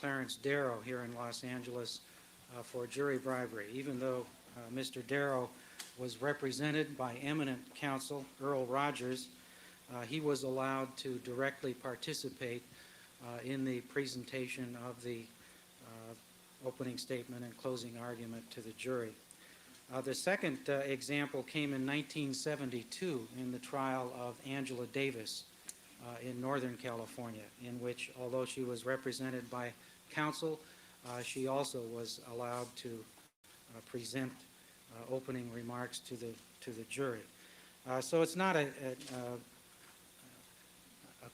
Clarence Darrow here in Los Angeles for jury bribery. Even though Mr. Darrow was represented by eminent counsel Earl Rogers, he was allowed to directly participate in the presentation of the opening statement and closing argument to the jury. The second example came in 1972 in the trial of Angela Davis in Northern California, in which, although she was represented by counsel, she also was allowed to present opening remarks to the jury. So it's not a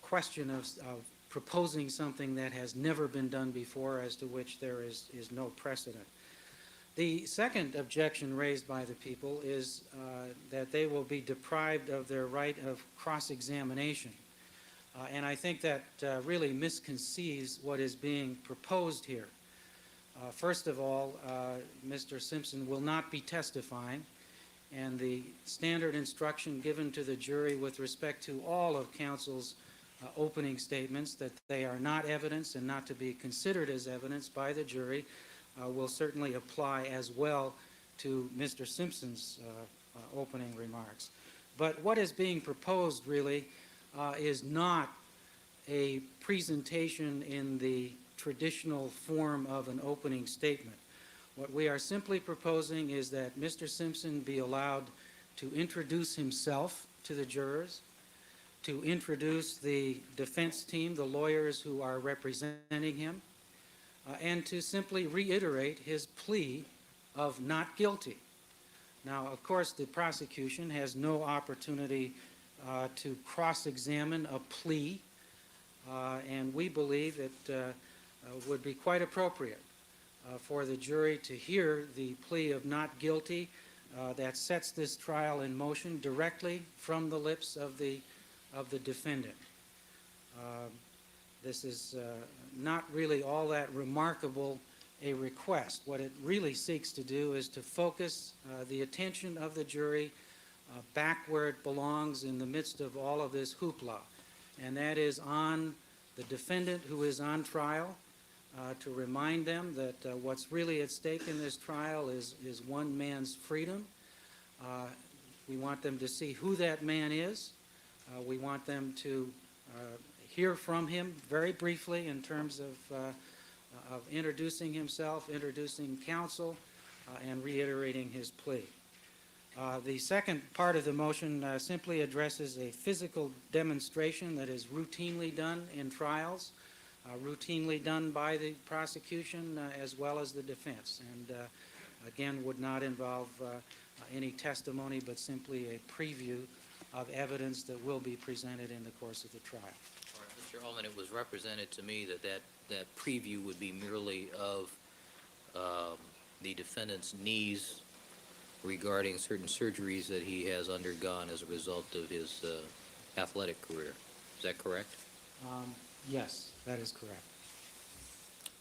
question of proposing something that has never been done before, as to which there is no precedent. The second objection raised by the people is that they will be deprived of their right of cross-examination. And I think that really misconceives what is being proposed here. First of all, Mr. Simpson will not be testifying, and the standard instruction given to the jury with respect to all of counsel's opening statements, that they are not evidence and not to be considered as evidence by the jury, will certainly apply as well to Mr. Simpson's opening remarks. But what is being proposed really is not a presentation in the traditional form of an opening statement. What we are simply proposing is that Mr. Simpson be allowed to introduce himself to the jurors, to introduce the defense team, the lawyers who are representing him, and to simply reiterate his plea of not guilty. Now, of course, the prosecution has no opportunity to cross-examine a plea, and we believe it would be quite appropriate for the jury to hear the plea of not guilty that sets this trial in motion directly from the lips of the defendant. This is not really all that remarkable a request. What it really seeks to do is to focus the attention of the jury back where it belongs in the midst of all of this hoopla, and that is on the defendant who is on trial, to remind them that what's really at stake in this trial is one man's freedom. We want them to see who that man is. We want them to hear from him very briefly in terms of introducing himself, introducing counsel, and reiterating his plea. The second part of the motion simply addresses a physical demonstration that is routinely done in trials, routinely done by the prosecution as well as the defense, and again would not involve any testimony, but simply a preview of evidence that will be presented in the course of the trial. All right, Mr. Uelmen, it was represented to me that preview would be merely of the defendant's knees regarding certain surgeries that he has undergone as a result of his athletic career. Is that correct? Yes, that is correct.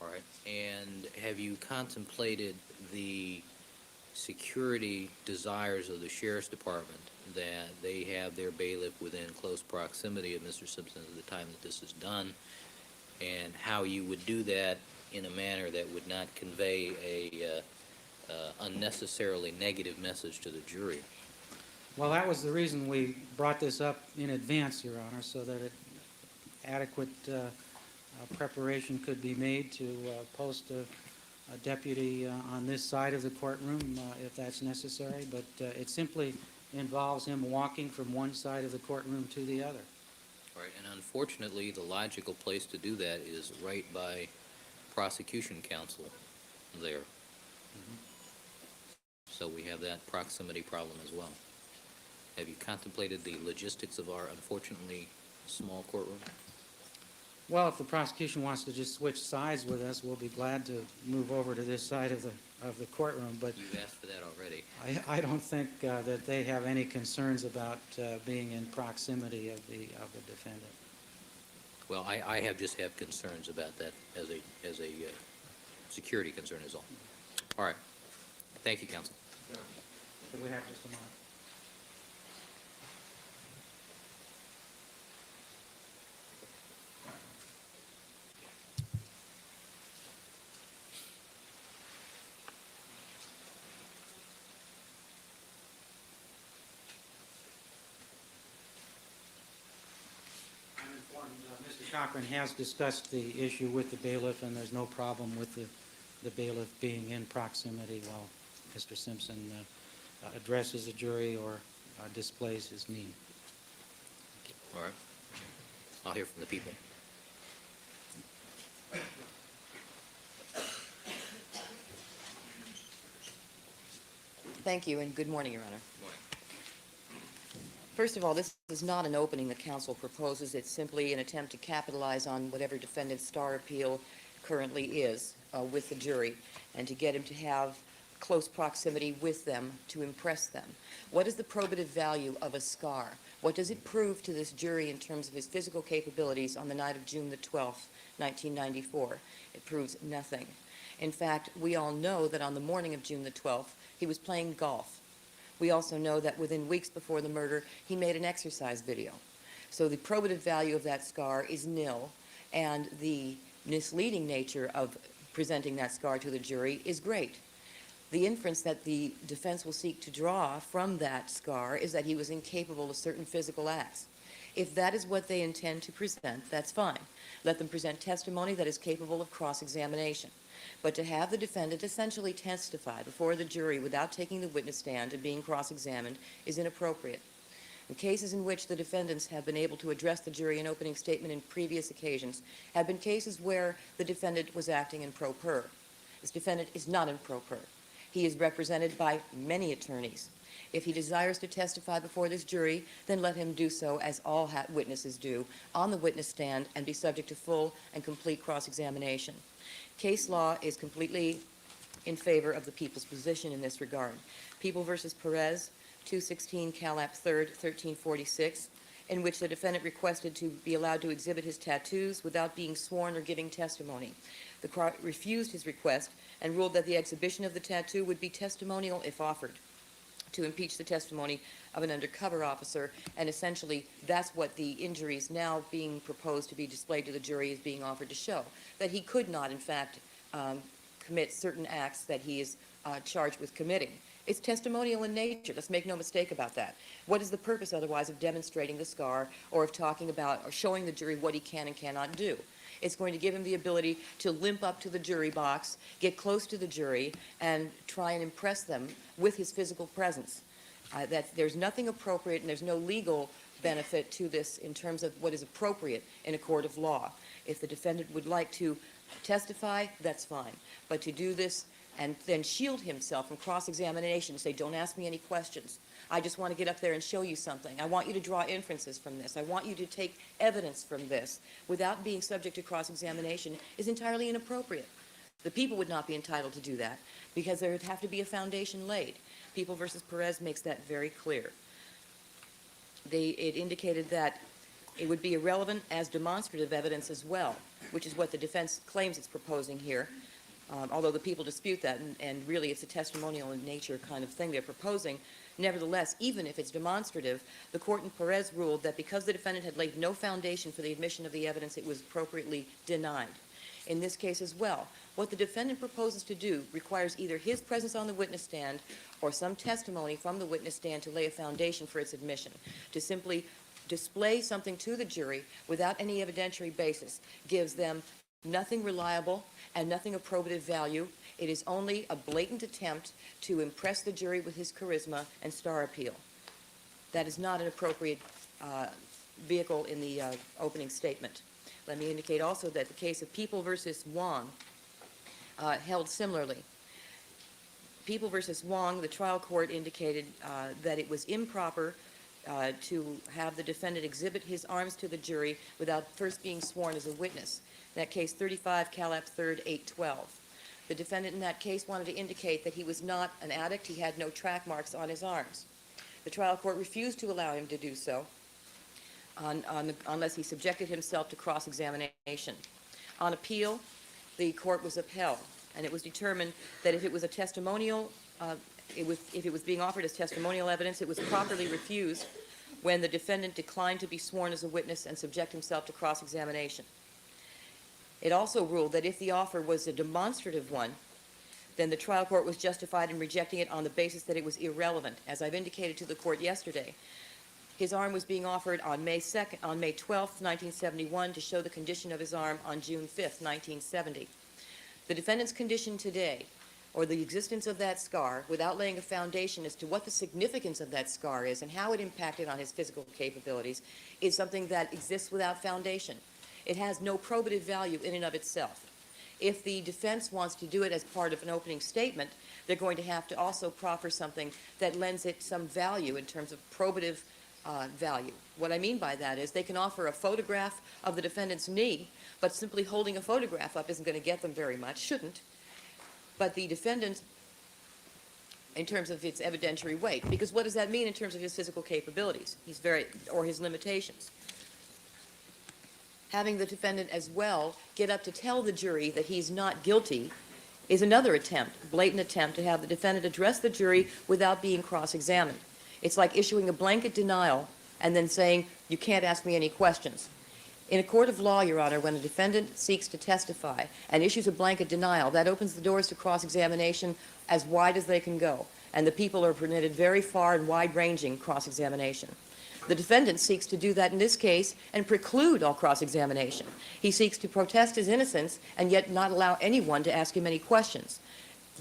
All right. And have you contemplated the security desires of the Sheriff's Department that they have their bailiff within close proximity of Mr. Simpson at the time that this is done, and how you would do that in a manner that would not convey a unnecessarily negative message to the jury? Well, that was the reason we brought this up in advance, Your Honor, so that adequate preparation could be made to post a deputy on this side of the courtroom if that's necessary, but it simply involves him walking from one side of the courtroom to the other. All right, and unfortunately, the logical place to do that is right by prosecution counsel there. Mm-hmm. So we have that proximity problem as well. Have you contemplated the logistics of our unfortunately small courtroom? Well, if the prosecution wants to just switch sides with us, we'll be glad to move over to this side of the courtroom. But you've asked for that already. I don't think that they have any concerns about being in proximity of the defendant. Well, I have concerns about that as a security concern is all. All right. Thank you, counsel. Could we have just a moment? Cochran has discussed the issue with the bailiff, and there's no problem with the bailiff being in proximity while Mr. Simpson addresses the jury or displays his need. All right. I'll hear from the people. Thank you, and good morning, Your Honor. First of all, this is not an opening the counsel proposes. It's simply an attempt to capitalize on whatever defendant's star appeal currently is with the jury, and to get him to have close proximity with them to impress them. What is the probative value of a scar? What does it prove to this jury in terms of his physical capabilities on the night of June the 12th, 1994? It proves nothing. In fact, we all know that on the morning of June the 12th, he was playing golf. We also know that within weeks before the murder, he made an exercise video. So the probative value of that scar is nil, and the misleading nature of presenting that scar to the jury is great. The inference that the defense will seek to draw from that scar is that he was incapable of certain physical acts. If that is what they intend to present, that's fine. Let them present testimony that is capable of cross-examination. But to have the defendant essentially testify before the jury without taking the witness stand and being cross-examined is inappropriate. In cases in which the defendants have been able to address the jury in opening statement in previous occasions have been cases where the defendant was acting in pro per. This defendant is not in pro per. He is represented by many attorneys. If he desires to testify before this jury, then let him do so as all witnesses do, on the witness stand, and be subject to full and complete cross-examination. Case law is completely in favor of the people's position in this regard. People v. Perez, 216 Calap 3rd, 1346, in which the defendant requested to be allowed to exhibit his tattoos without being sworn or giving testimony. The court refused his request and ruled that the exhibition of the tattoo would be testimonial if offered, to impeach the testimony of an undercover officer, and essentially that's what the injuries now being proposed to be displayed to the jury is being offered to show, that he could not, in fact, commit certain acts that he is charged with committing. It's testimonial in nature. Let's make no mistake about that. What is the purpose otherwise of demonstrating the scar or of talking about or showing the jury what he can and cannot do? It's going to give him the ability to limp up to the jury box, get close to the jury, and try and impress them with his physical presence. That there's nothing appropriate and there's no legal benefit to this in terms of what is appropriate in a court of law. If the defendant would like to testify, that's fine. But to do this and then shield himself from cross-examination, say, don't ask me any questions. I just want to get up there and show you something. I want you to draw inferences from this. I want you to take evidence from this without being subject to cross-examination is entirely inappropriate. The people would not be entitled to do that because there would have to be a foundation laid. People v. Perez makes that very clear. It indicated that it would be irrelevant as demonstrative evidence as well, which is what the defense claims it's proposing here. Although the people dispute that, and really it's a testimonial in nature kind of thing they're proposing. Nevertheless, even if it's demonstrative, the court in Perez ruled that because the defendant had laid no foundation for the admission of the evidence, it was appropriately denied. In this case as well, what the defendant proposes to do requires either his presence on the witness stand or some testimony from the witness stand to lay a foundation for its admission. To simply display something to the jury without any evidentiary basis gives them nothing reliable and nothing of probative value. It is only a blatant attempt to impress the jury with his charisma and star appeal. That is not an appropriate vehicle in the opening statement. Let me indicate also that the case of People v. Wong held similarly. People v. Wong, the trial court indicated that it was improper to have the defendant exhibit his arms to the jury without first being sworn as a witness. In that case, 35 Calap 3rd, 812. The defendant in that case wanted to indicate that he was not an addict. He had no track marks on his arms. The trial court refused to allow him to do so unless he subjected himself to cross-examination. On appeal, the court was upheld, and it was determined that if it was a testimonial, if it was being offered as testimonial evidence, it was properly refused when the defendant declined to be sworn as a witness and subject himself to cross-examination. It also ruled that if the offer was a demonstrative one, then the trial court was justified in rejecting it on the basis that it was irrelevant. As I've indicated to the court yesterday, His arm was being offered on May 12th, 1971, to show the condition of his arm on June 5th, 1970. The defendant's condition today, or the existence of that scar, without laying a foundation as to what the significance of that scar is and how it impacted on his physical capabilities, is something that exists without foundation. It has no probative value in and of itself. If the defense wants to do it as part of an opening statement, they're going to have to also proffer something that lends it some value in terms of probative value. What I mean by that is they can offer a photograph of the defendant's knee, but simply holding a photograph up isn't going to get them very much, shouldn't. But the defendant, in terms of its evidentiary weight, because what does that mean in terms of his physical capabilities? Or his limitations. Having the defendant as well get up to tell the jury that he's not guilty is another attempt, blatant attempt, to have the defendant address the jury without being cross-examined. It's like issuing a blanket denial and then saying, you can't ask me any questions. In a court of law, Your Honor, when a defendant seeks to testify and issues a blanket denial, that opens the doors to cross-examination as wide as they can go, and the people are permitted very far and wide-ranging cross-examination. The defendant seeks to do that in this case and preclude all cross-examination. He seeks to protest his innocence and yet not allow anyone to ask him any questions.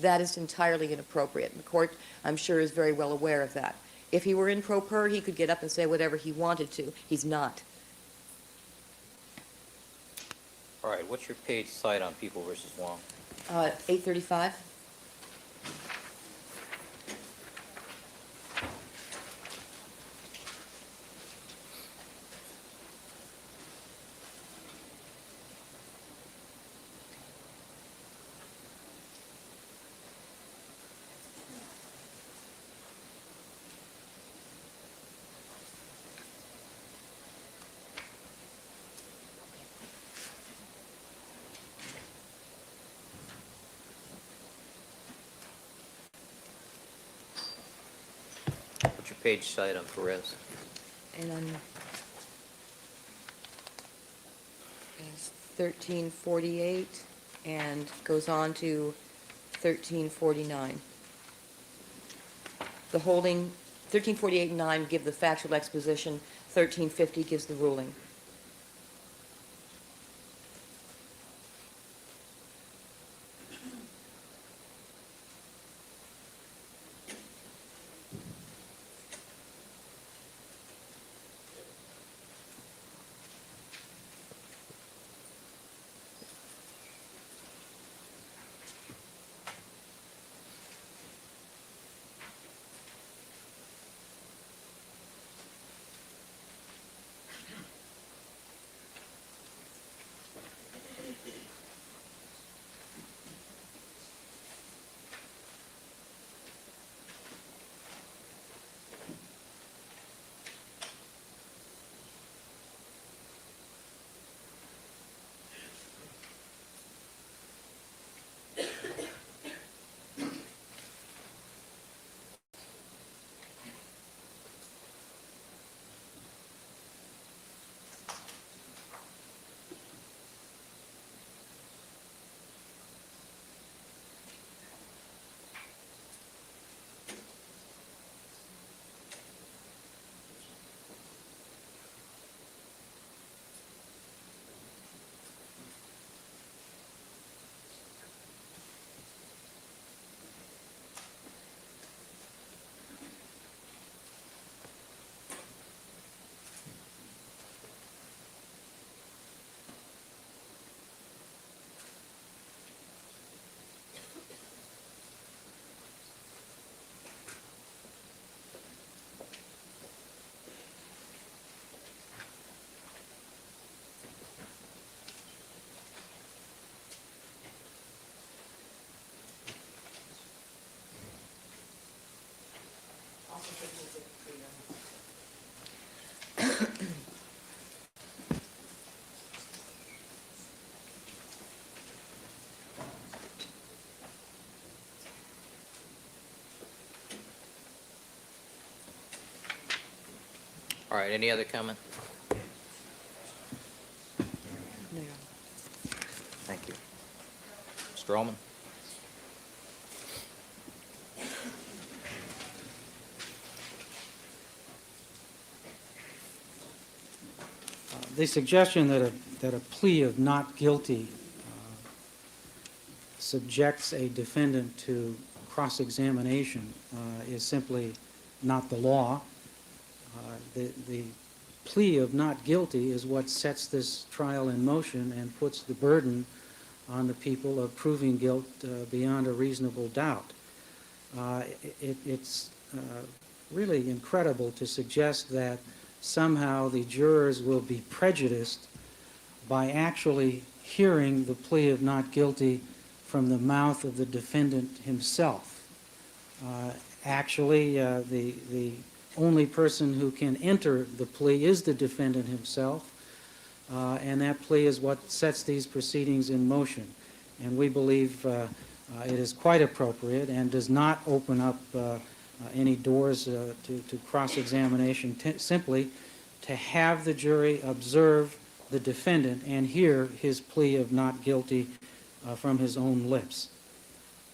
That is entirely inappropriate. The court, I'm sure, is very well aware of that. If he were in pro per, he could get up and say whatever he wanted to. He's not. All right, what's your page cite on People versus Wong? 835. What's your page cite on Perez? And then it's 1348 and goes on to 1349. The holding, 1348 and 9 give the factual exposition, 1350 gives the ruling. All right, any other comment? No. Thank you. Mr. Uelmen? The suggestion that a plea of not guilty subjects a defendant to cross-examination is simply not the law. The plea of not guilty is what sets this trial in motion and puts the burden on the people of proving guilt beyond a reasonable doubt. It's really incredible to suggest that somehow the jurors will be prejudiced by actually hearing the plea of not guilty from the mouth of the defendant himself. Actually, the only person who can enter the plea is the defendant himself, and that plea is what sets these proceedings in motion. And we believe it is quite appropriate and does not open up any doors to cross-examination, simply to have the jury observe the defendant and hear his plea of not guilty from his own lips.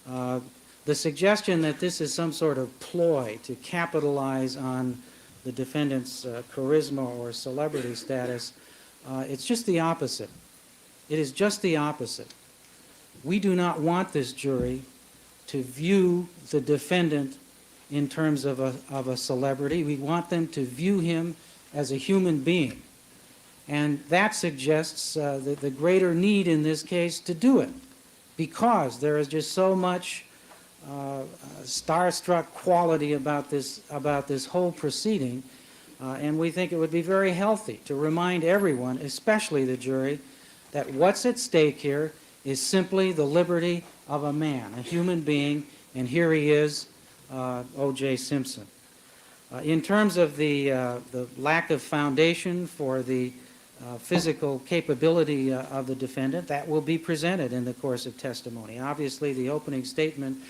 The suggestion that this is some sort of ploy to capitalize on the defendant's charisma or celebrity status, it's just the opposite. It is just the opposite. We do not want this jury to view the defendant in terms of a celebrity. We want them to view him as a human being. And that suggests the greater need in this case to do it, because there is just so much starstruck quality about this whole proceeding, and we think it would be very healthy to remind everyone, especially the jury, that what's at stake here is simply the liberty of a man, a human being, and here he is, O.J. Simpson. In terms of the lack of foundation for the physical capability of the defendant, that will be presented in the course of testimony. Obviously, the opening statement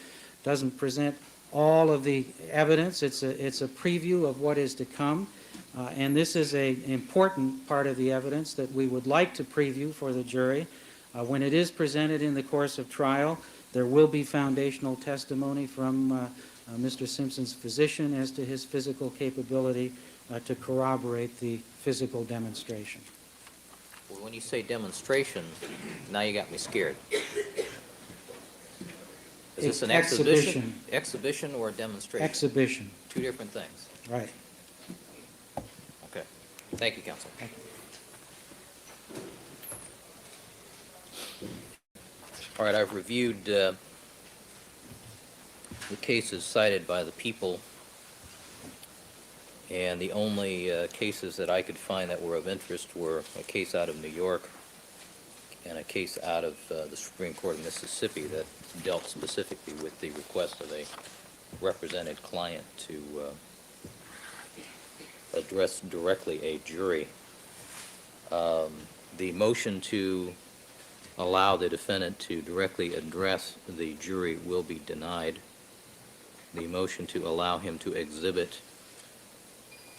doesn't present all of the evidence. It's a preview of what is to come, and this is an important part of the evidence that we would like to preview for the jury. When it is presented in the course of trial, there will be foundational testimony from Mr. Simpson's physician as to his physical capability to corroborate the physical demonstration. Well, when you say demonstration, now you got me scared. Is this an exhibition? Exhibition or a demonstration? Exhibition. Two different things. Right. Okay. Thank you, counsel. Thank you. All right, I've reviewed the cases cited by the people, and the only cases that I could find that were of interest were a case out of New York and a case out of the Supreme Court of Mississippi that dealt specifically with the request of a represented client to address directly a jury. The motion to allow the defendant to directly address the jury will be denied. The motion to allow him to exhibit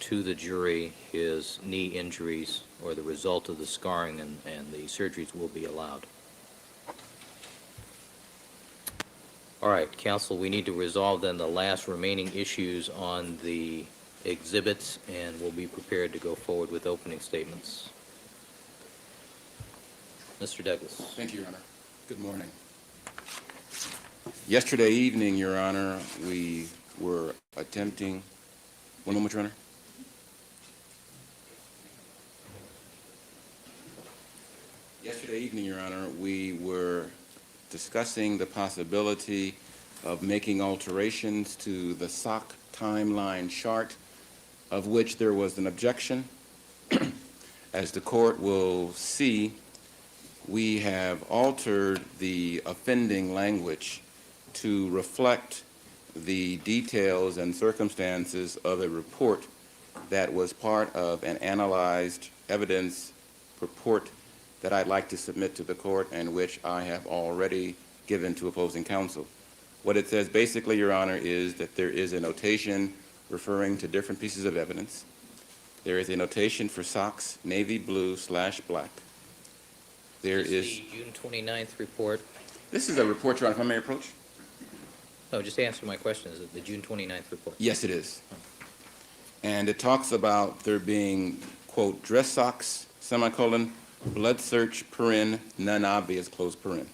to the jury his knee injuries or the result of the scarring and the surgeries will be allowed. All right, counsel, we need to resolve then the last remaining issues on the exhibits, and we'll be prepared to go forward with opening statements. Mr. Douglas. Thank you, Your Honor. Good morning. Yesterday evening, Your Honor, we were attempting... One moment, Your Honor. Yesterday evening, Your Honor, we were discussing the possibility of making alterations to the SOC timeline chart, of which there was an objection. As the court will see, we have altered the offending language to reflect the details and circumstances of a report that was part of an analyzed evidence report that I'd like to submit to the court and which I have already given to opposing counsel. What it says basically, Your Honor, is that there is a notation referring to different pieces of evidence. There is a notation for SOCs, navy blue / black. There is the June 29th report. This is a report, Your Honor, if I may approach. No, just answer my question. Is it the June 29th report? Yes, it is. And it talks about there being, quote, dress socks semicolon, blood search, paren, none obvious, close paren.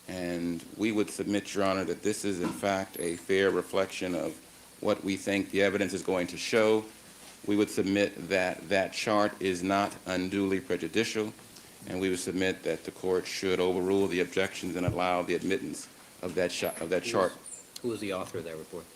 And we would submit, Your Honor, that this is in fact a fair reflection of what we think the evidence is going to show. We would submit that that chart is not unduly prejudicial, and we would submit that the court should overrule the objections and allow the admittance of that chart. Who was the author of that report?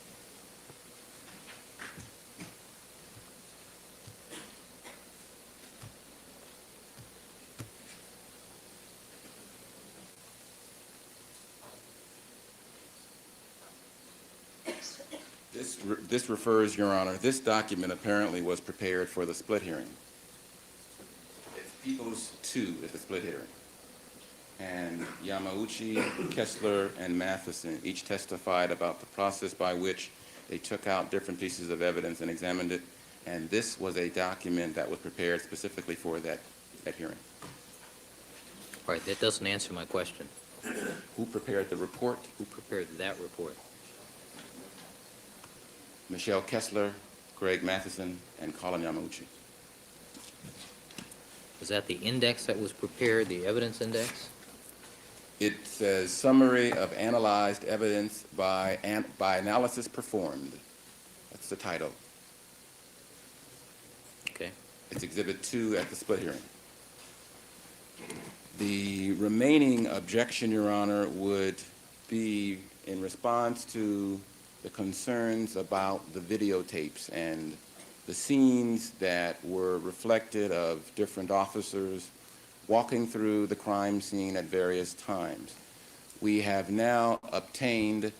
This refers, Your Honor, this document apparently was prepared for the split hearing. It's Peoples 2 at the split hearing. And Yamauchi, Kessler, and Matheson each testified about the process by which they took out different pieces of evidence and examined it. And this was a document that was prepared specifically for that hearing. All right, that doesn't answer my question. Who prepared the report? Who prepared that report? Michelle Kessler, Greg Matheson, and Colin Yamauchi. Was that the index that was prepared, the evidence index? It says summary of analyzed evidence by analysis performed. That's the title. Okay. It's Exhibit 2 at the split hearing. The remaining objection, Your Honor, would be in response to the concerns about the videotapes and the scenes that were reflected of different officers walking through the crime scene at various times. We have now obtained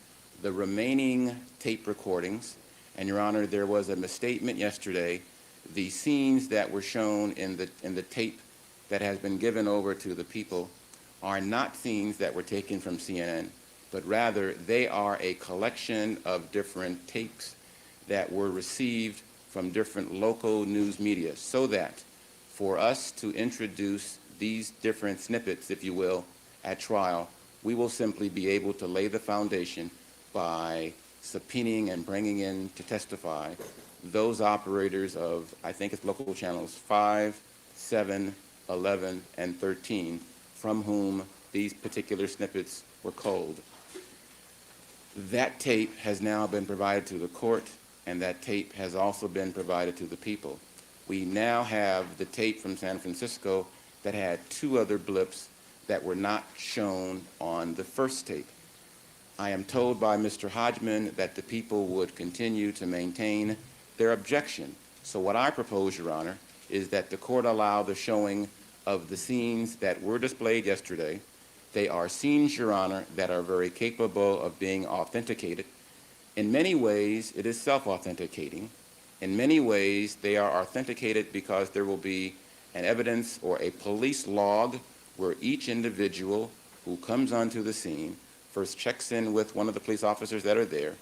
the remaining tape recordings, and Your Honor, there was a misstatement yesterday. The scenes that were shown in the tape that has been given over to the people are not scenes that were taken from CNN, but rather they are a collection of different tapes that were received from different local news media, so that for us to introduce these different snippets, if you will, at trial, we will simply be able to lay the foundation by subpoenaing and bringing in to testify those operators of, I think it's local channels 5, 7, 11, and 13, from whom these particular snippets were culled. That tape has now been provided to the court, and that tape has also been provided to the people. We now have the tape from San Francisco that had 2 other blips that were not shown on the first tape. I am told by Mr. Hodgman that the people would continue to maintain their objection. So what I propose, Your Honor, is that the court allow the showing of the scenes that were displayed yesterday. They are scenes, Your Honor, that are very capable of being authenticated. In many ways, it is self-authenticating. In many ways, they are authenticated because there will be an evidence or a police log where each individual who comes onto the scene first checks in with one of the police officers that are there.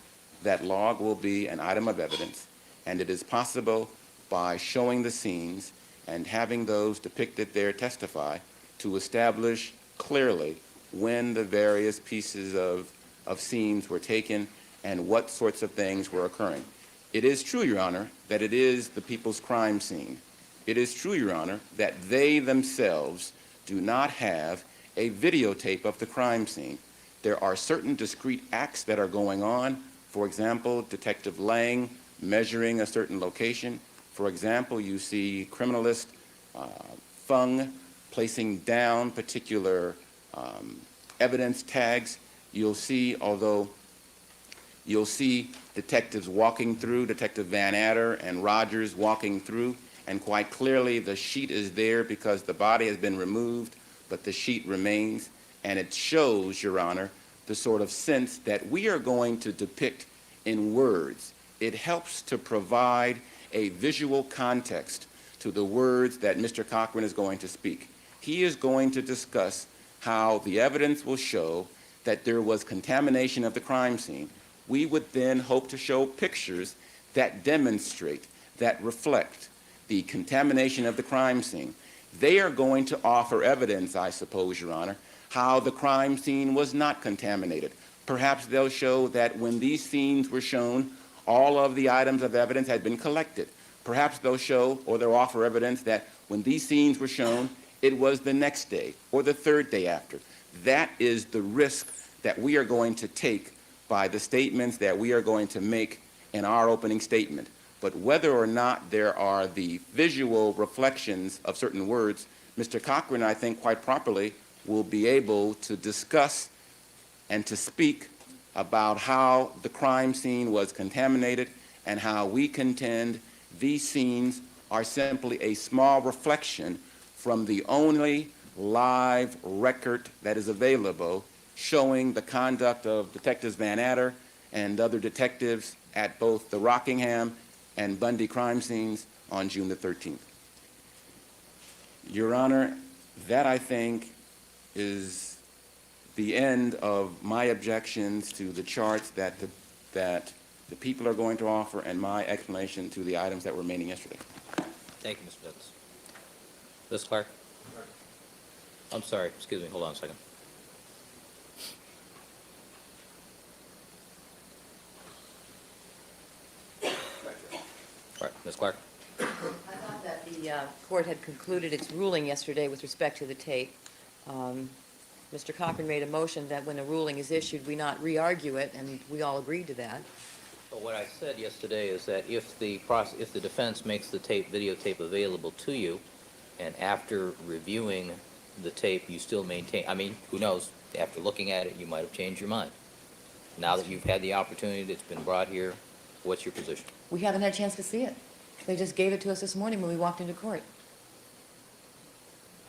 That log will be an item of evidence, and it is possible by showing the scenes and having those depicted there testify to establish clearly when the various pieces of scenes were taken and what sorts of things were occurring. It is true, Your Honor, that it is the people's crime scene. It is true, Your Honor, that they themselves do not have a videotape of the crime scene. There are certain discrete acts that are going on. For example, Detective Lang measuring a certain location. For example, you see criminalist Fung placing down particular evidence tags. You'll see detectives walking through, Detective Van Adder and Rogers walking through, and quite clearly the sheet is there because the body has been removed, but the sheet remains, and it shows, Your Honor, the sort of sense that we are going to depict in words. It helps to provide a visual context to the words that Mr. Cochran is going to speak. He is going to discuss how the evidence will show that there was contamination of the crime scene. We would then hope to show pictures that demonstrate, that reflect the contamination of the crime scene. They are going to offer evidence, I suppose, Your Honor, how the crime scene was not contaminated. Perhaps they'll show that when these scenes were shown, all of the items of evidence had been collected. Perhaps they'll show or they'll offer evidence that When these scenes were shown, it was the next day or the third day after. That is the risk that we are going to take by the statements that we are going to make in our opening statement. But whether or not there are the visual reflections of certain words, Mr. Cochran, I think quite properly, will be able to discuss and to speak about how the crime scene was contaminated and how we contend these scenes are simply a small reflection from the only live record that is available showing the conduct of Detectives Van Adder and other detectives at both the Rockingham and Bundy crime scenes on June the 13th. Your Honor, that I think is the end of my objections to the charts that the people are going to offer and my explanation to the items that were remaining yesterday. Thank you, Mr. Douglas. Ms. Clark? I'm sorry, excuse me, hold on a second. All right, Ms. Clark? I thought that the court had concluded its ruling yesterday with respect to the tape. Mr. Cochran made a motion that when a ruling is issued, we not re-argue it, and we all agreed to that. Well, what I said yesterday is that if the defense makes the videotape available to you, and after reviewing the tape, you still maintain, I mean, who knows, after looking at it, you might have changed your mind. Now that you've had the opportunity that's been brought here, what's your position? We haven't had a chance to see it. They just gave it to us this morning when we walked into court.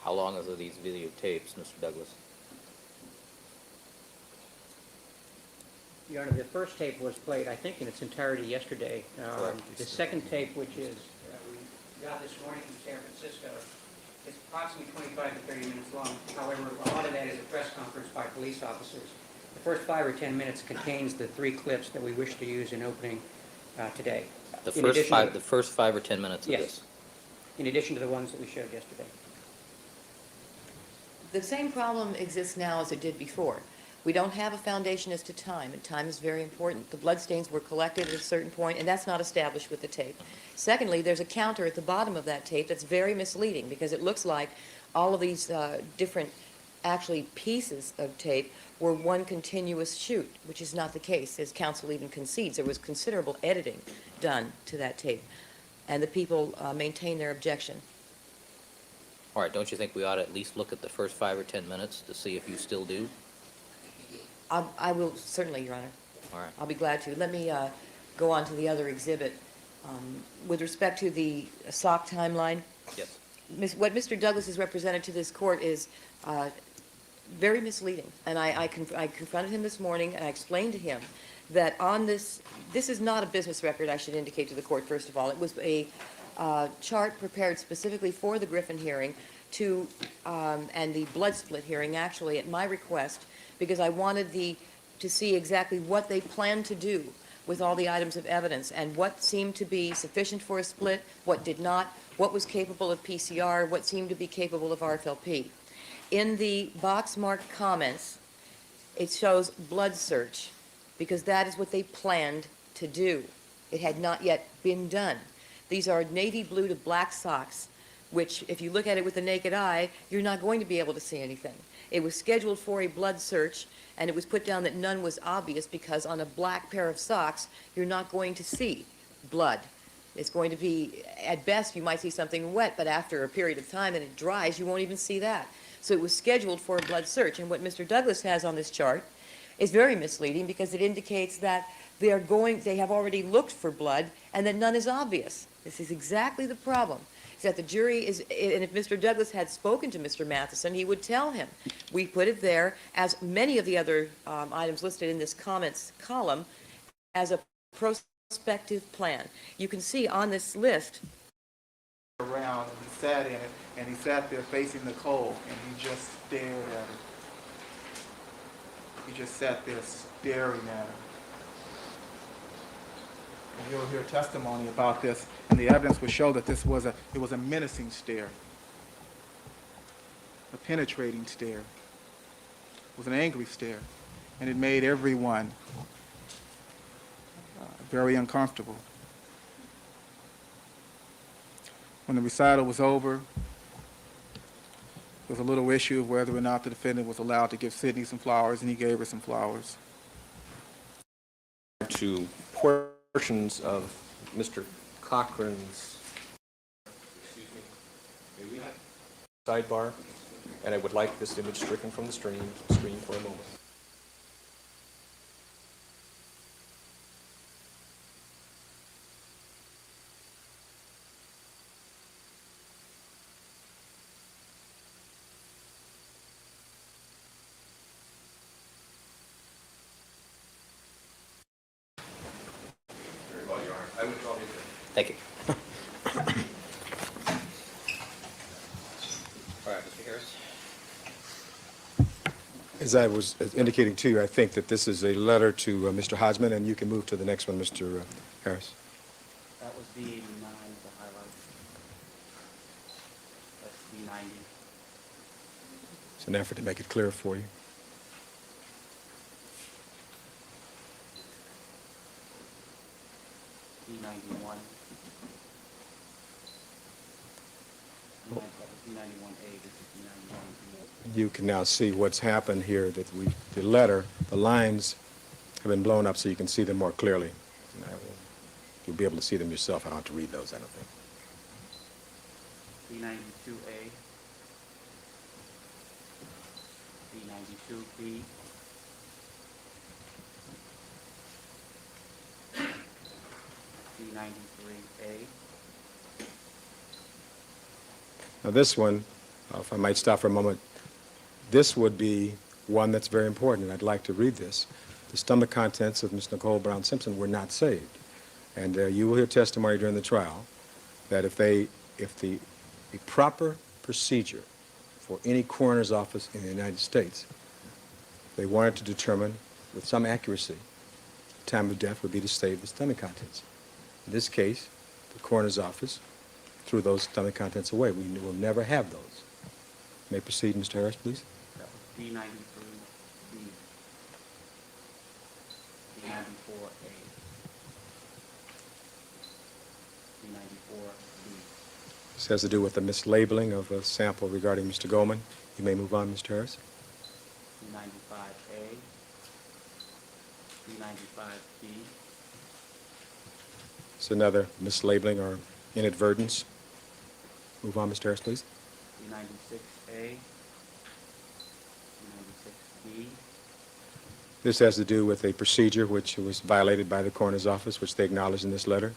How long are these videotapes, Mr. Douglas? Your Honor, the first tape was played, I think, in its entirety yesterday. Correct. The second tape, which is, we got this morning from San Francisco, is approximately 25 to 30 minutes long. However, a lot of that is a press conference by police officers. The first 5 or 10 minutes contains the 3 clips that we wish to use in opening today. The In first addition to- the first 5 or 10 minutes of Yes. this? In addition to the ones that we showed yesterday. The same problem exists now as it did before. We don't have a foundation as to time, and time is very important. The bloodstains were collected at a certain point, and that's not established with the tape. Secondly, there's a counter at the bottom of that tape that's very misleading because it looks like all of these different actually pieces of tape were one continuous shoot, which is not the case, as counsel even concedes. There was considerable editing done to that tape, and the people maintain their objection. All right, don't you think we ought to at least look at the first 5 or 10 minutes to see if you still do? I will, certainly, Your Honor. All right. I'll be glad to. Let me go on to the other exhibit. With respect to the SOC timeline, Yes. what Mr. Douglas has represented to this court is very misleading. And I confronted him this morning, and I explained to him that on this is not a business record, I should indicate to the court, first of all. It was a chart prepared specifically for the Griffin hearing and the blood split hearing, actually, at my request, because I wanted to see exactly what they planned to do with all the items of evidence and what seemed to be sufficient for a split, what did not, what was capable of PCR, what seemed to be capable of RFLP. In the box marked comments, it shows blood search because that is what they planned to do. It had not yet been done. These are navy blue to black socks, which if you look at it with the naked eye, you're not going to be able to see anything. It was scheduled for a blood search, and it was put down that none was obvious because on a black pair of socks, you're not going to see blood. It's going to be, at best, you might see something wet, but after a period of time and it dries, you won't even see that. So it was scheduled for a blood search, and what Mr. Douglas has on this chart is very misleading because it indicates that they have already looked for blood and that none is obvious. This is exactly the problem. Is that the jury is, and if Mr. Douglas had spoken to Mr. Matheson, he would tell him. We put it there, as many of the other items listed in this comments column, as a prospective plan. You can see on this list. Around, and he sat in it, and he sat there facing the coal, and he just stared at it. He just sat there staring at it. And you'll hear testimony about this, and the evidence will show that it was a menacing stare, a penetrating stare. It was an angry stare, and it made everyone very uncomfortable. When the recital was over, there was a little issue of whether or not the defendant was allowed to give Sydney some flowers, and he gave her some flowers. To portions of Mr. Cochran's sidebar, and I would like this image stricken from the screen for a moment. Thank you. All right, Mr. Harris. As I was indicating to you, I think that this is a letter to Mr. Hodgman, and you can move to the next one, Mr. Harris. That was B89, the highlight. That's B90. It's an effort to make it clear for you. B91. B91A, this is B91B. You can now see what's happened here, that the letter, the lines have been blown up so you can see them more clearly. And you'll be able to see them yourself. I don't have to read those, I don't think. B92A. B92B. B93A. Now this one, if I might stop for a moment, this would be one that's very important, and I'd like to read this. The stomach contents of Ms. Nicole Brown Simpson were not saved. And you will hear testimony during the trial that if the proper procedure for any coroner's office in the United States, they wanted to determine with some accuracy the time of death would be to save the stomach contents. In this case, the coroner's office threw those stomach contents away. We will never have those. You may proceed, Mr. Harris, please. That was B93B. B94A. B94B. This has to do with the mislabeling of a sample regarding Mr. Goldman. You may move on, Mr. Harris. B95A. B95B. It's another mislabeling or inadvertence. Move on, Mr. Harris, please. B96A. B96B. This has to do with a procedure which was violated by the coroner's office, which they acknowledged in this letter.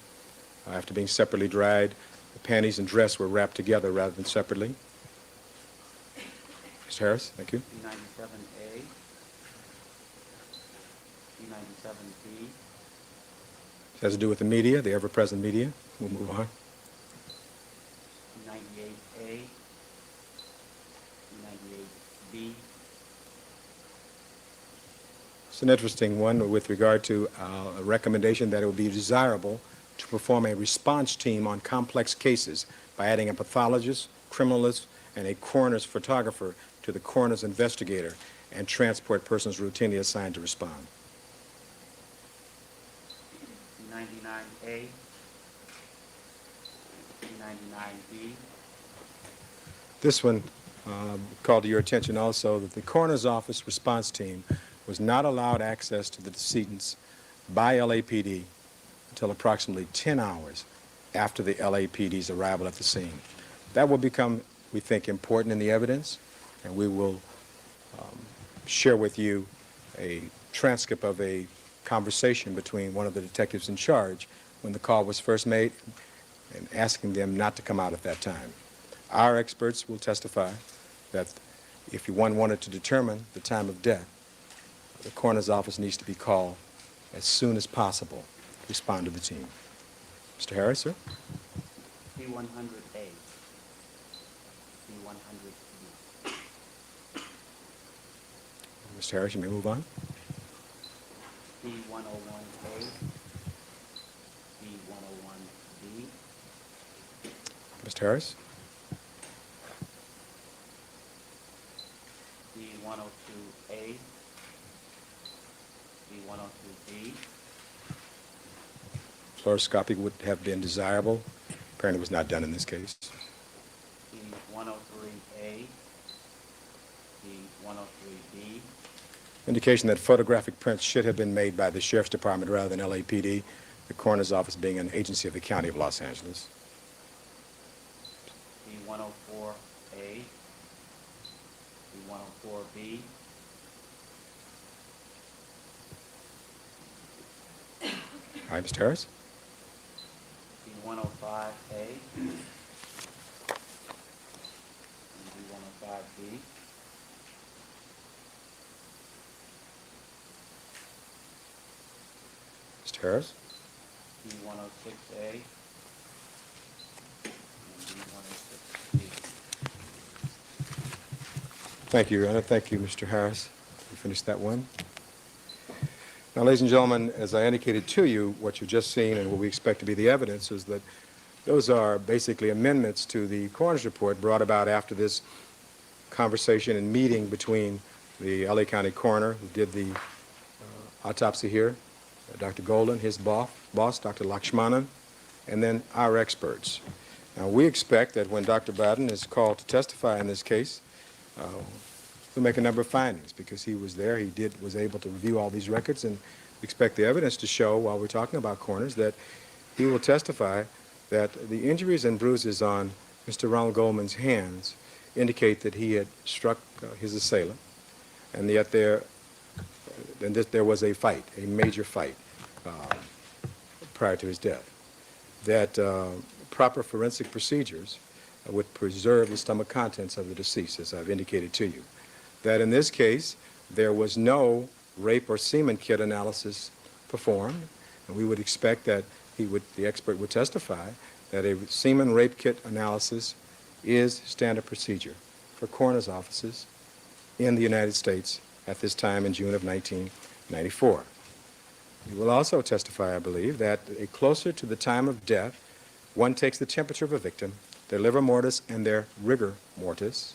After being separately dried, the panties and dress were wrapped together rather than separately. Mr. Harris, thank you. B97A. B97B. This has to do with the media, the ever-present media. We'll move on. B98A. B98B. It's an interesting one with regard to a recommendation that it would be desirable to perform a response team on complex cases by adding a pathologist, criminalist, and a coroner's photographer to the coroner's investigator and transport persons routinely assigned to respond. B99A. B99B. This one called to your attention also that the coroner's office response team was not allowed access to the decedents by LAPD until approximately 10 hours after the LAPD's arrival at the scene. That will become, we think, important in the evidence, and we will share with you a transcript of a conversation between one of the detectives in charge when the call was first made and asking them not to come out at that time. Our experts will testify that if one wanted to determine the time of death, the coroner's office needs to be called as soon as possible to respond to the team. Mr. Harris, sir? B100A. B100B. Mr. Harris, you may move on. B101A. B101B. Mr. Harris? B102A. B102B. Fluoroscopy would have been desirable Apparently was not done in this case. The 103A, the 103B, Indication that photographic prints should have been made by the Sheriff's Department rather than LAPD, the Coroner's Office being an agency of the County of Los Angeles. the 104A, the 104B, All right, Mr. Harris? the 105A, and the 105B, Mr. Harris? the 106A, and the 106B. Thank you, Your Honor. Thank you, Mr. Harris. We finished that one. Now, ladies and gentlemen, as I indicated to you, what you've just seen and what we expect to be the evidence is that those are basically amendments to the coroner's report brought about after this conversation and meeting between the LA County coroner who did the autopsy here, Dr. Golden, his boss, Dr. Lakshmanan, and then our experts. Now, we expect that when Dr. Baden is called to testify in this case, he'll make a number of findings because he was there, was able to review all these records, and we expect the evidence to show, while we're talking about coroners, that he will testify that the injuries and bruises on Mr. Ronald Goldman's hands indicate that he had struck his assailant, and yet there was a fight, a major fight, prior to his death. That proper forensic procedures would preserve the stomach contents of the deceased, as I've indicated to you. That in this case, there was no rape or semen kit analysis performed, and we would expect that the expert would testify that a semen rape kit analysis is standard procedure for coroner's offices in the United States at this time in June of 1994. He will also testify, I believe, that closer to the time of death, one takes the temperature of a victim, their livor mortis and their rigor mortis,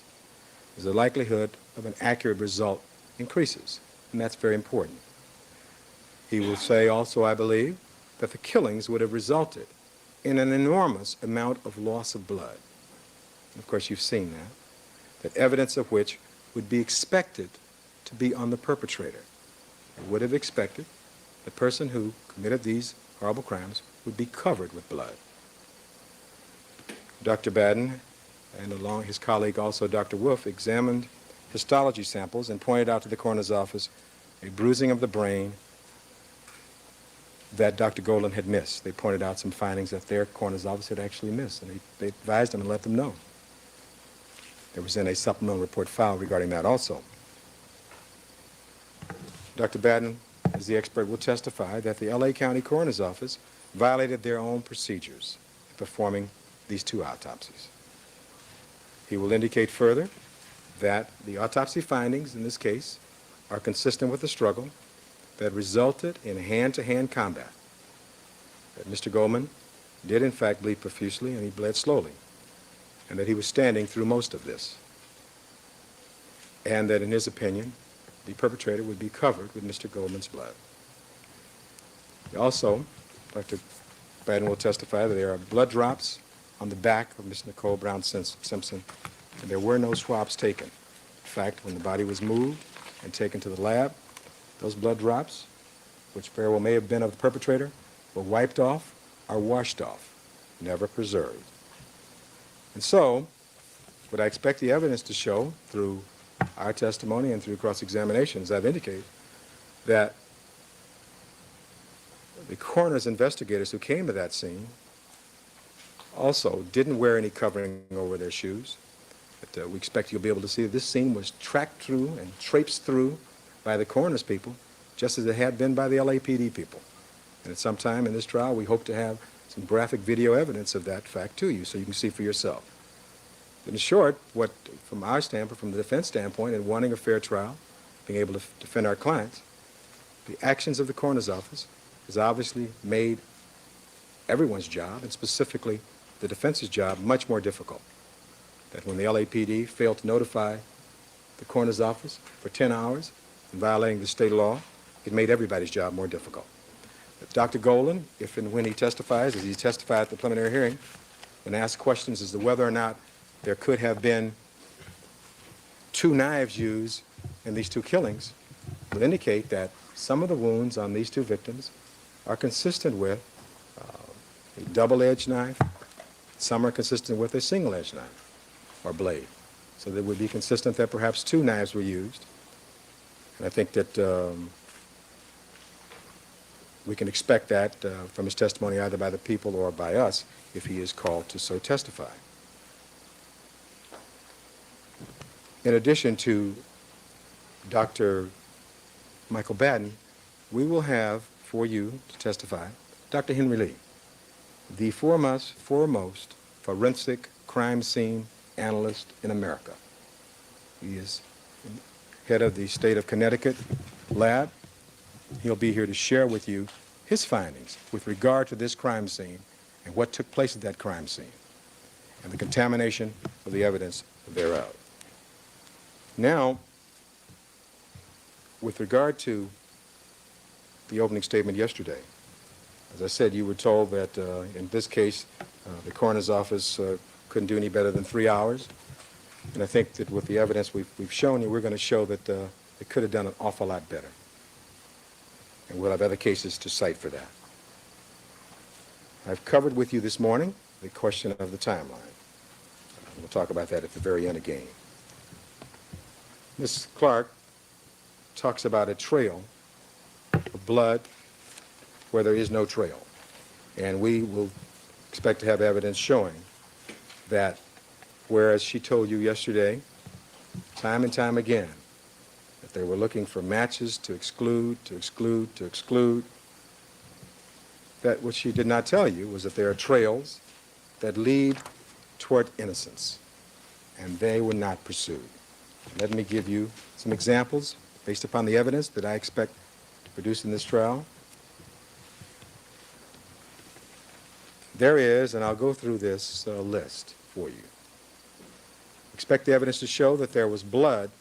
the likelihood of an accurate result increases, and that's very important. He will say also, I believe, that the killings would have resulted in an enormous amount of loss of blood. And of course, you've seen that evidence of which would be expected to be on the perpetrator. I would have expected the person who committed these horrible crimes would be covered with blood. Dr. Baden and along his colleague also Dr. Wolf examined histology samples and pointed out to the coroner's office a bruising of the brain that Dr. Golden had missed. They pointed out some findings that their coroner's office had actually missed, and they advised them and let them know. There was in a supplemental report filed regarding that also. Dr. Baden, as the expert, will testify that the LA County Coroner's Office violated their own procedures in performing these two autopsies. He will indicate further that the autopsy findings in this case are consistent with the struggle that resulted in hand-to-hand combat. That Mr. Goldman did in fact bleed profusely and he bled slowly, and that he was standing through most of this, and that in his opinion the perpetrator would be covered with Mr. Goldman's blood. Also, Dr. Baden will testify that there are blood drops on the back of Miss Nicole Brown Simpson, and there were no swabs taken. In fact, when the body was moved and taken to the lab, those blood drops, which very well may have been of the perpetrator, were wiped off or washed off, never preserved. And so, what I expect the evidence to show through our testimony and through cross-examination, as I've indicated, that the coroner's investigators who came to that scene also didn't wear any covering over their shoes. But we expect you'll be able to see that this scene was tracked through and traipsed through by the coroner's people, just as it had been by the LAPD people. And at some time in this trial, we hope to have some graphic video evidence of that fact to you so you can see for yourself. In short, what, from our standpoint, from the defense standpoint, in wanting a fair trial, being able to defend our clients, the actions of the coroner's office has obviously made everyone's job, and specifically the defense's job, much more difficult. That when the LAPD failed to notify the coroner's office for 10 hours, in violating the state law, it made everybody's job more difficult. But Dr. Golden, if and when he testifies, as he testified at the preliminary hearing, when asked questions as to whether or not there could have been 2 knives used in these 2 killings, would indicate that some of the wounds on these 2 victims are consistent with a double-edged knife. Some are consistent with a single-edged knife or blade. So that would be consistent that perhaps 2 knives were used. And I think that we can expect that from his testimony either by the people or by us if he is called to so testify. In addition to Dr. Michael Batten, we will have for you to testify Dr. Henry Lee, the foremost forensic crime scene analyst in America. He is head of the state of Connecticut lab. He'll be here to share with you his findings with regard to this crime scene and what took place at that crime scene and the contamination of the evidence thereof. Now, with regard to the opening statement yesterday, as I said, you were told that in this case, the coroner's office couldn't do any better than 3 hours. And I think that with the evidence we've shown you, we're going to show that they could have done an awful lot better. And we'll have other cases to cite for that. I've covered with you this morning the question of the timeline. We'll talk about that at the very end again. Ms. Clark talks about a trail of blood where there is no trail. And we will expect to have evidence showing that whereas she told you yesterday, time and time again, that they were looking for matches to exclude, that what she did not tell you was that there are trails that lead toward innocence, and they were not pursued. Let me give you some examples based upon the evidence that I expect to produce in this trial. There is, and I'll go through this list for you. Expect the evidence to show that there was blood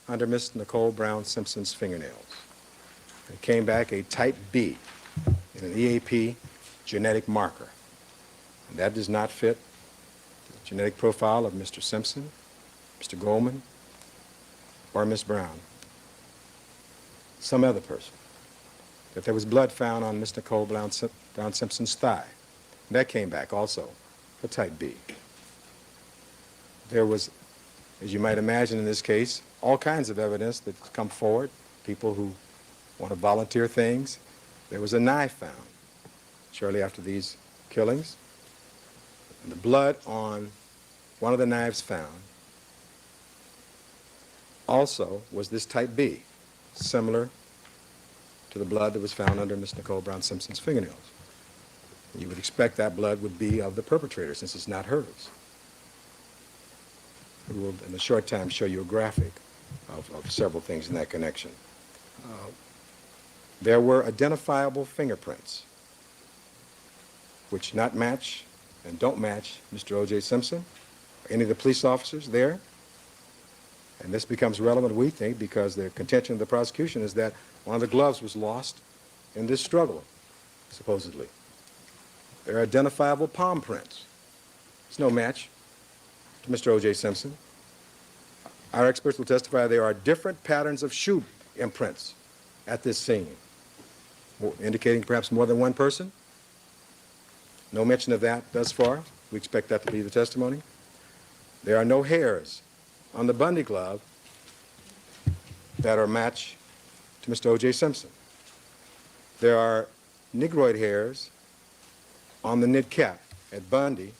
under Miss Nicole Brown Simpson's fingernails. It came back a type B in an EAP genetic marker. And that does not fit the genetic profile of Mr. Simpson, Mr. Uelmen, or Miss Brown. Some other person. That there was blood found on Miss Nicole Brown Simpson's thigh. And that came back also a type B. There was, as you might imagine in this case, all kinds of evidence that's come forward, people who want to volunteer things. There was a knife found shortly after these killings. And the blood on one of the knives found also was this type B, similar to the blood that was found under Miss Nicole Brown Simpson's fingernails. And you would expect that blood would be of the perpetrator since it's not hers. We will, in a short time, show you a graphic of several things in that connection. There were identifiable fingerprints which not match and don't match Mr. O.J. Simpson or any of the police officers there. And this becomes relevant, we think, because the contention of the prosecution is that one of the gloves was lost in this struggle, supposedly. There are identifiable palm prints. There's no match to Mr. O.J. Simpson. Our experts will testify there are different patterns of shoe imprints at this scene, indicating perhaps more than one person. No mention of that thus far. We expect that to be the testimony. There are no hairs on the Bundy glove that are matched to Mr. O.J. Simpson. There are negroid hairs on the knit cap at Bundy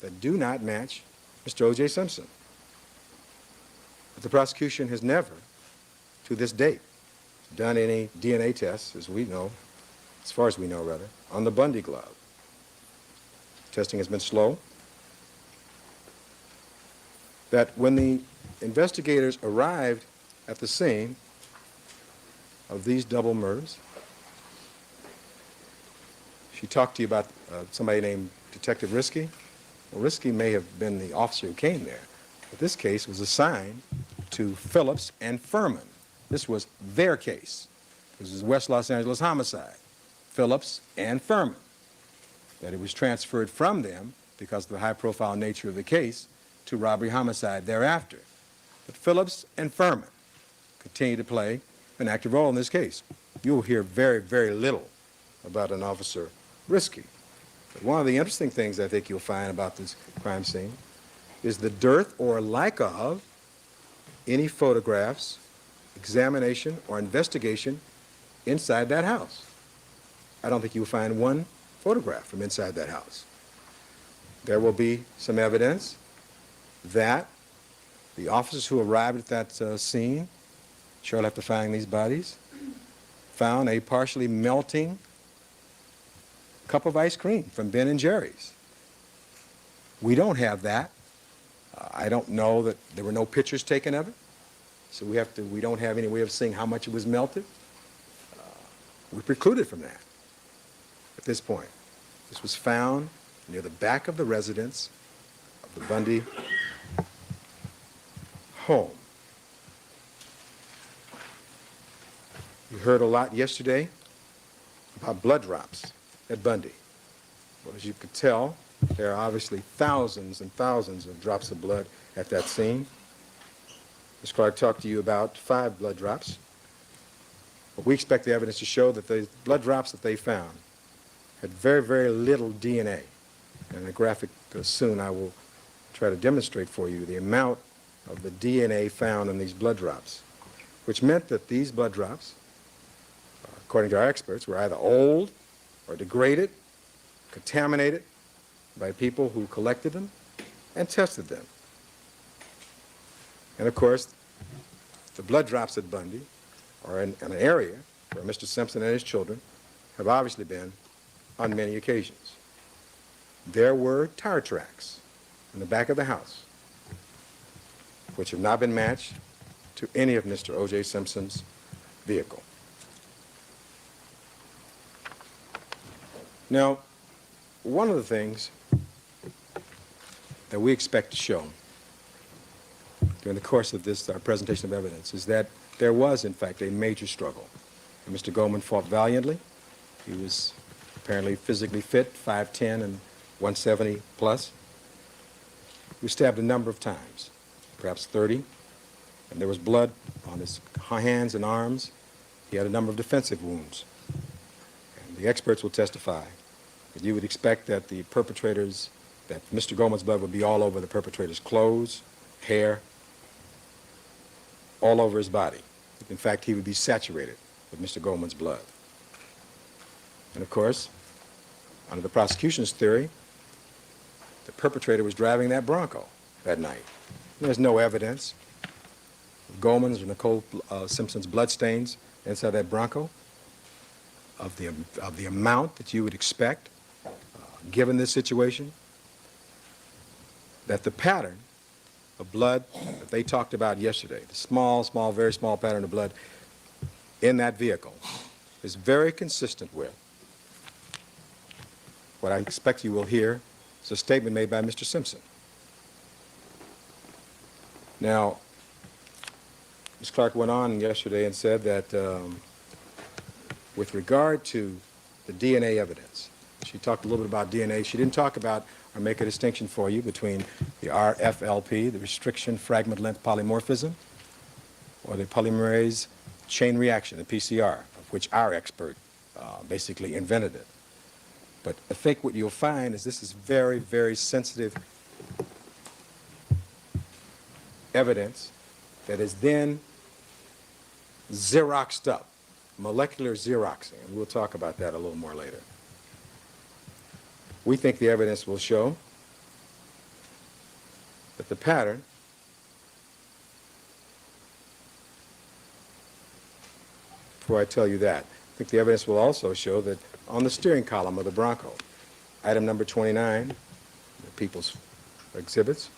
that do not match Mr. O.J. Simpson. But the prosecution has never, to this date, done any DNA tests, as we know, as far as we know, rather, on the Bundy glove. Testing has been slow. That when the investigators arrived at the scene of these double murders, she talked to you about somebody named Detective Risky. Well, Risky may have been the officer who came there, but this case was assigned to Phillips and Furman. This was their case. This was West Los Angeles homicide. Phillips and Furman. That it was transferred from them because of the high-profile nature of the case, to robbery-homicide thereafter. But Phillips and Furman continue to play an active role in this case. You'll hear very, very little about an officer Risky. But one of the interesting things I think you'll find about this crime scene is the dearth or lack of any photographs, examination, or investigation inside that house. I don't think you'll find one photograph from inside that house. There will be some evidence that the officers who arrived at that scene, shortly after finding these bodies, found a partially melting cup of ice cream from Ben & Jerry's. We don't have that. I don't know that there were no pictures taken of it, so we don't have any way of seeing how much it was melted. We're precluded from that at this point. This was found near the back of the residence of the Bundy home. You heard a lot yesterday about blood drops at Bundy. Well, as you could tell, there are obviously thousands and thousands of drops of blood at that scene. Ms. Clark talked to you about 5 blood drops. But we expect the evidence to show that the blood drops that they found had very, very little DNA. And in a graphic soon I will try to demonstrate for you the amount of the DNA found in these blood drops, which meant that these blood drops, according to our experts, were either old or degraded, contaminated by people who collected them and tested them. And of course, the blood drops at Bundy are in an area where Mr. Simpson and his children have obviously been on many occasions. There were tire tracks in the back of the house which have not been matched to any of Mr. O.J. Simpson's vehicle. Now, one of the things that we expect to show during the course of this our presentation of evidence is that there was, in fact, a major struggle. And Mr. Goldman fought valiantly. He was apparently physically fit, 5'10" and 170 plus. He was stabbed a number of times, perhaps 30, and there was blood on his hands and arms. He had a number of defensive wounds. And the experts will testify that you would expect that the perpetrators, that Mr. Goldman's blood would be all over the perpetrator's clothes, hair, all over his body. In fact, he would be saturated with Mr. Goldman's blood. And of course, under the prosecution's theory, the perpetrator was driving that Bronco that night. There's no evidence of Goldman's or Nicole Simpson's bloodstains inside that Bronco of the amount that you would expect, given this situation, that the pattern of blood that they talked about yesterday, the small, very small pattern of blood in that vehicle, is very consistent with what I expect you will hear is a statement made by Mr. Simpson. Now, Ms. Clark went on yesterday and said that with regard to the DNA evidence, she talked a little bit about DNA. She didn't talk about or make a distinction for you between the RFLP, the restriction fragment length polymorphism, or the polymerase chain reaction, the PCR, of which our expert basically invented it. But I think what you'll find is this is very, very sensitive evidence that is then Xeroxed up, molecular Xeroxing, and we'll talk about that a little more later. We think the evidence will show that the pattern before I tell you that, I think the evidence will also show that on the steering column of the Bronco, item number 29, the people's exhibits,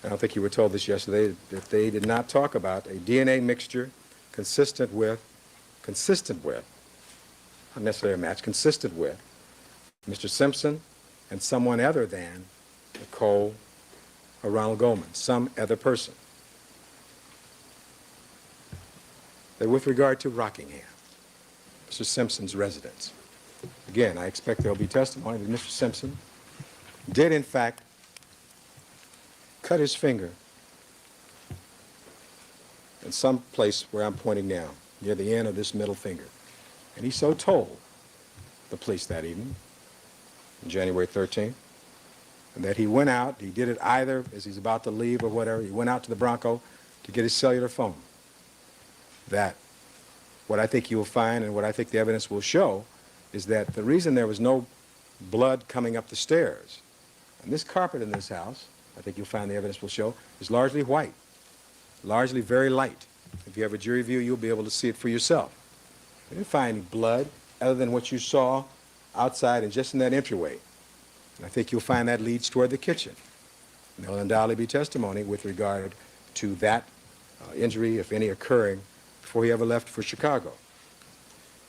I don't think you were told this yesterday, that they did not talk about a DNA mixture consistent with, not necessarily a match, consistent with Mr. Simpson and someone other than Nicole or Ronald Goldman, some other person. That with regard to Rockingham, Mr. Simpson's residence, again, I expect there will be testimony that Mr. Simpson did in fact cut his finger in some place where I'm pointing now, near the end of this middle finger. And he so told the police that evening, on January 13th, and that he went out, he did it either as he's about to leave or whatever, he went out to the Bronco to get his cellular phone. That what I think you'll find and what I think the evidence will show is that the reason there was no blood coming up the stairs, and this carpet in this house, I think you'll find the evidence will show, is largely white, largely very light. If you have a jury view, you'll be able to see it for yourself. You didn't find any blood other than what you saw outside and just in that entryway. And I think you'll find that leads toward the kitchen. And there will undoubtedly be testimony with regard to that injury, if any, occurring before he ever left for Chicago.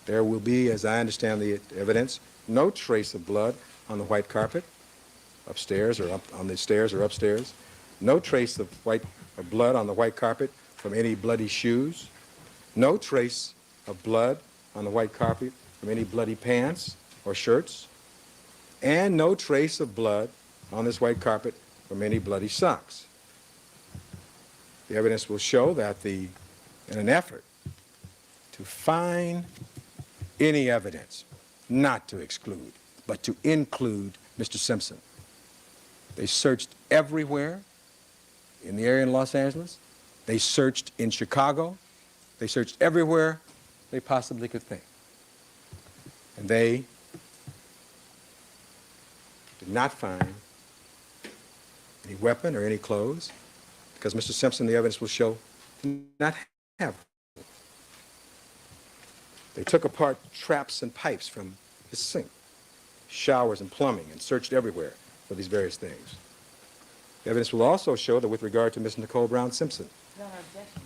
There will be, as I understand the evidence, no trace of blood on the white carpet upstairs or up on the stairs or upstairs. No trace of blood on the white carpet from any bloody shoes. No trace of blood on the white carpet from any bloody pants or shirts. And no trace of blood on this white carpet from any bloody socks. The evidence will show that in an effort to find any evidence, not to exclude, but to include Mr. Simpson, they searched everywhere in the area in Los Angeles. They searched in Chicago. They searched everywhere they possibly could think. And they did not find any weapon or any clothes, because Mr. Simpson, the evidence will show, did not have. They took apart traps and pipes from his sink, showers and plumbing, and searched everywhere for these various things. The evidence will also show that with regard to Miss Nicole Brown Simpson, No objection.